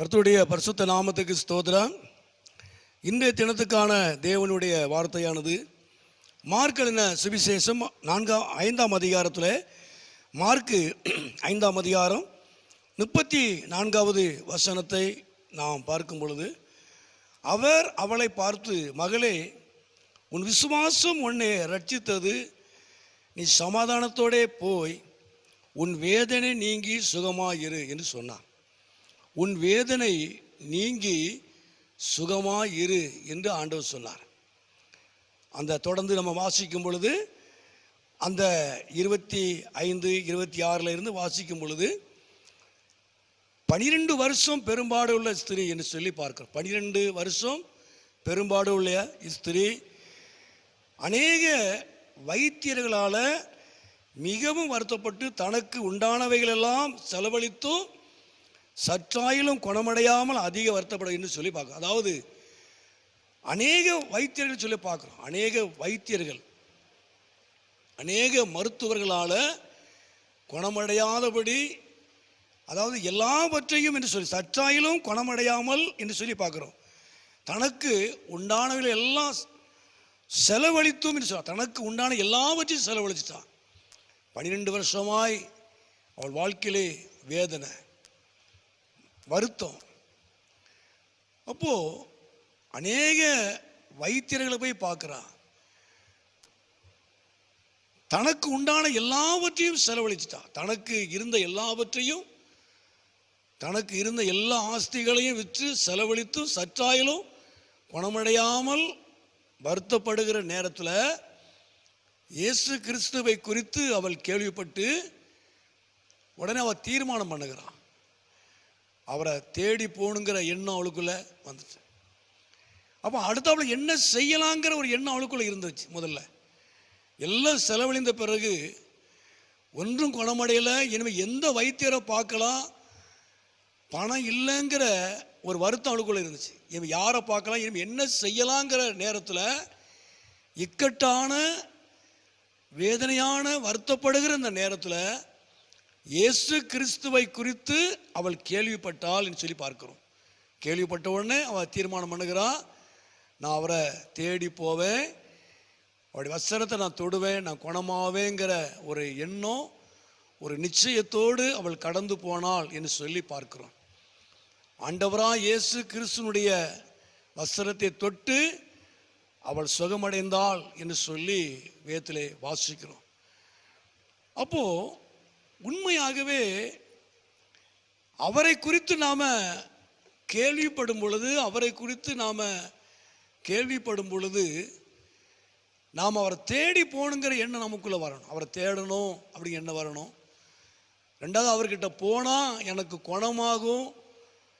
கர்த்தருடைய பரிசுத்த நாமத்துக்கு ஸ்தோத்திரம். இன்றைய தினத்துக்கான தேவனுடைய வார்த்தையானது மார்க் எழுதின சுவிசேஷம் 5ஆம் அதிகாரத்தில் மார்க்கு 5ஆம் அதிகாரம் 34வது வசனத்தை நாம் பார்க்கும் பொழுது, அவர் அவளை பார்த்து, மகளே, உன் விசுவாசம் உன்னை ரட்சித்தது, நீ சமாதானத்தோடே போய் உன் வேதனை நீங்கி சுகமாயிரு என்று சொன்னார். உன் வேதனை நீங்கி சுகமாயிரு என்று ஆண்டவர் சொன்னார். அந்த தொடர்ந்து நம்ம வாசிக்கும் பொழுது, அந்த 25, 26 இருந்து வாசிக்கும் பொழுது, 12 வருஷம் பெரும்பாடு உள்ள ஸ்திரீ என்று சொல்லி பார்க்கிறோம். 12 வருஷம் பெரும்பாடு உள்ள ஸ்திரீ அநேக வைத்தியர்களால் மிகவும் வருத்தப்பட்டு தனக்கு உண்டானவைகளெல்லாம் செலவழித்தும் சற்றாயிலும் குணமடையாமல் அதிக வருத்தப்பட என்று சொல்லி பார்க்குறோம். அதாவது அநேக வைத்தியர்கள் சொல்லி பார்க்குறோம். அநேக வைத்தியர்கள், அநேக மருத்துவர்களால் குணமடையாதபடி, அதாவது எல்லாவற்றையும் என்று சொல்லி சற்றாயிலும் குணமடையாமல் என்று சொல்லி பார்க்குறோம். தனக்கு உண்டானவைகள் எல்லாம் செலவழித்தும் என்று சொல்ல, தனக்கு உண்டான எல்லாவற்றையும் செலவழிச்சுட்டான். 12 வருஷமாய் அவள் வாழ்க்கையிலே வேதனை, வருத்தம். அப்போ அநேக வைத்தியர்களை போய் பார்க்குறான். தனக்கு உண்டான எல்லாவற்றையும் செலவழிச்சிட்டான். தனக்கு இருந்த எல்லாவற்றையும், தனக்கு இருந்த எல்லா ஆஸ்திகளையும் விற்று செலவழித்தும் சற்றாயிலும் குணமடையாமல் வருத்தப்படுகிற நேரத்தில் இயேசு கிறிஸ்துவை குறித்து அவள் கேள்விப்பட்டு உடனே அவள் தீர்மானம் பண்ணுகிறான். அவரை தேடி போகணுங்கிற எண்ணம் அவளுக்குள்ளே வந்துச்சு. அப்போ அடுத்த அவளை என்ன செய்யலாங்கிற ஒரு எண்ணம் அவளுக்குள்ளே இருந்துச்சு. முதல்ல எல்லாம் செலவழிந்த பிறகு ஒன்றும் குணமடையலை, இனிமேல் எந்த வைத்தியரை பார்க்கலாம், பணம் இல்லைங்கிற ஒரு வருத்தம் அவளுக்குள்ளே இருந்துச்சு. இவன் யாரை பார்க்கலாம், இனிமேல் என்ன செய்யலாங்கிற நேரத்தில் இக்கட்டான வேதனையான வருத்தப்படுகிற இந்த நேரத்தில் இயேசு கிறிஸ்துவை குறித்து அவள் கேள்விப்பட்டாள் என்று சொல்லி பார்க்கிறோம். கேள்விப்பட்ட உடனே அவள் தீர்மானம் பண்ணுகிறான், நான் அவரை தேடி போவேன், அவருடைய வஸ்திரத்தை நான் தொடுவேன், நான் குணமாவேங்கிற ஒரு எண்ணம், ஒரு நிச்சயத்தோடு அவள் கடந்து போனாள் என்று சொல்லி பார்க்கிறோம். ஆண்டவராக இயேசு கிறிஸ்துனுடைய வஸ்திரத்தை தொட்டு அவள் சுகமடைந்தாள் என்று சொல்லி வேதத்திலே வாசிக்கிறோம். அப்போது உண்மையாகவே அவரை குறித்து நாம் கேள்விப்படும் பொழுது, அவரை குறித்து நாம் கேள்விப்படும் பொழுது நாம் அவரை தேடி போகணுங்கிற எண்ணம் நமக்குள்ளே வரணும். அவரை தேடணும் அப்படி எண்ணம் வரணும். ரெண்டாவது, அவர்கிட்ட போனால் எனக்கு குணமாகும்,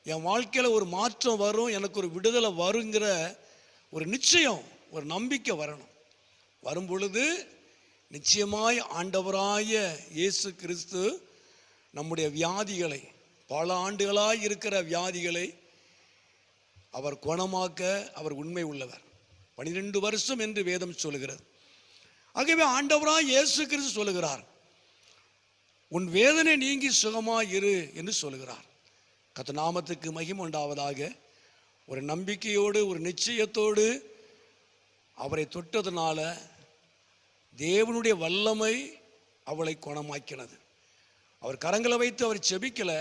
என் வாழ்க்கையில் ஒரு மாற்றம் வரும், எனக்கு ஒரு விடுதலை வருங்கிற ஒரு நிச்சயம், ஒரு நம்பிக்கை வரணும். வரும் பொழுது நிச்சயமாய் ஆண்டவராய இயேசு கிறிஸ்து நம்முடைய வியாதிகளை, பல ஆண்டுகளாய் இருக்கிற வியாதிகளை அவர் குணமாக்க அவர் உண்மை உள்ளவர். 12 வருஷம் என்று வேதம் சொல்லுகிறது. ஆகவே ஆண்டவராய் இயேசு கிறிஸ்து சொல்லுகிறார், உன் வேதனை நீங்கி சுகமாயிரு என்று சொல்லுகிறார். கர்த்தர் நாமத்துக்கு மகிமை உண்டாவதாக. ஒரு நம்பிக்கையோடு, ஒரு நிச்சயத்தோடு அவரை தொட்டதுனால தேவனுடைய வல்லமை அவளை குணமாக்கினது. அவர் கரங்களை வைத்து அவர் செபிக்கலை,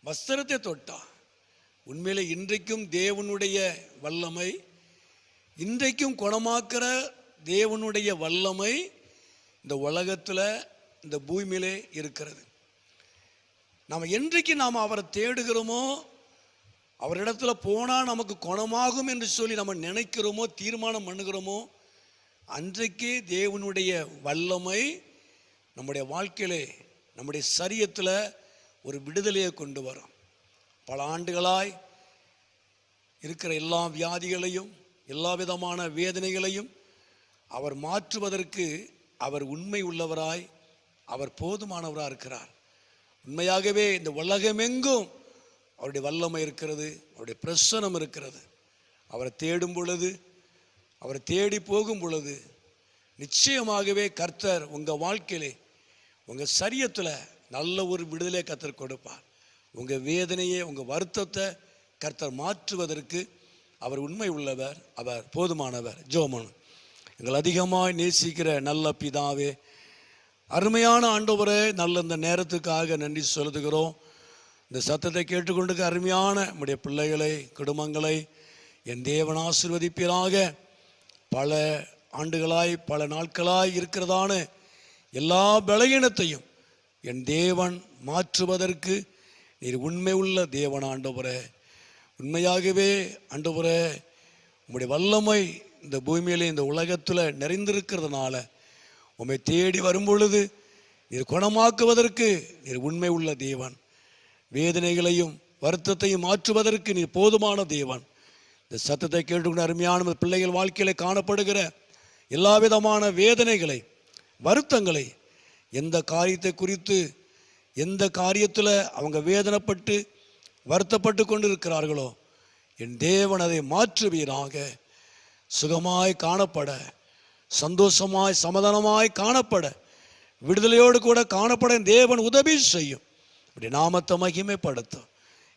வஸ்திரத்தை தொட்டா. உண்மையிலே இன்றைக்கும் தேவனுடைய வல்லமை, இன்றைக்கும் குணமாக்குற தேவனுடைய வல்லமை இந்த உலகத்தில், இந்த பூமியிலே இருக்கிறது. நாம் என்றைக்கு நாம் அவரை தேடுகிறோமோ, அவரிடத்துல போனால் நமக்கு குணமாகும் என்று சொல்லி நம்ம நினைக்கிறோமோ, தீர்மானம் பண்ணுகிறோமோ, அன்றைக்கே தேவனுடைய வல்லமை நம்முடைய வாழ்க்கையிலே, நம்முடைய சரீரத்தில் ஒரு விடுதலையை கொண்டு வரும். பல ஆண்டுகளாய் இருக்கிற எல்லா வியாதிகளையும், எல்லா விதமான வேதனைகளையும் அவர் மாற்றுவதற்கு அவர் உண்மை உள்ளவராய், அவர் போதுமானவராக இருக்கிறார். உண்மையாகவே இந்த உலகமெங்கும் அவருடைய வல்லமை இருக்கிறது, அவருடைய பிரசன்னம் இருக்கிறது. அவரை தேடும் பொழுது, அவரை தேடி போகும் பொழுது நிச்சயமாகவே கர்த்தர் உங்கள் வாழ்க்கையிலே, உங்கள் சரீரத்தில் நல்ல ஒரு விடுதலை கர்த்தர் கொடுப்பார். உங்கள் வேதனையை, உங்கள் வருத்தத்தை கர்த்தர் மாற்றுவதற்கு அவர் உண்மை உள்ளவர், அவர் போதுமானவர். ஜெபம். எங்கள் அதிகமாக நேசிக்கிற நல்ல பிதாவே, அருமையான ஆண்டவரே, நல்ல இந்த நேரத்துக்காக நன்றி செலுத்துகிறோம். இந்த சத்தத்தை கேட்டுக்கொண்டு அருமையான நம்முடைய பிள்ளைகளை, குடும்பங்களை என் தேவன் ஆசீர்வதிப்பீராக. பல ஆண்டுகளாய், பல நாட்களாய் இருக்கிறதான எல்லா பலகீனத்தையும் என் தேவன் மாற்றுவதற்கு நீர் உண்மை உள்ள தேவன் ஆண்டவரே. உண்மையாகவே ஆண்டவரே, உம்முடைய வல்லமை இந்த பூமியிலே, இந்த உலகத்தில் நிறைந்திருக்கிறதுனால உம்மை தேடி வரும்பொழுது நீர் குணமாக்குவதற்கு நீர் உண்மை உள்ள தேவன். வேதனைகளையும் வருத்தத்தையும் மாற்றுவதற்கு நீர் போதுமான தேவன். இந்த சத்தத்தை கேட்டுக்கொண்டு அருமையான பிள்ளைகள் வாழ்க்கையில காணப்படுகிற எல்லா விதமான வேதனைகளை, வருத்தங்களை, எந்த காரியத்தை குறித்து, எந்த காரியத்தில் அவங்க வேதனைப்பட்டு வருத்தப்பட்டு கொண்டு இருக்கிறார்களோ என் தேவன் அதை மாற்றுவீராக. சுகமாய் காணப்பட, சந்தோஷமாய் சமாதானமாய் காணப்பட, விடுதலையோடு கூட காணப்பட தேவன் உதவி செய்யும். இப்படி நாமத்தை மகிமைப்படுத்தும்.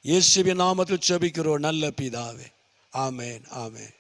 இயேசுவின் நாமத்தில் ஜெபிக்கிறோம் நல்ல பிதாவே. ஆமென், ஆமென்.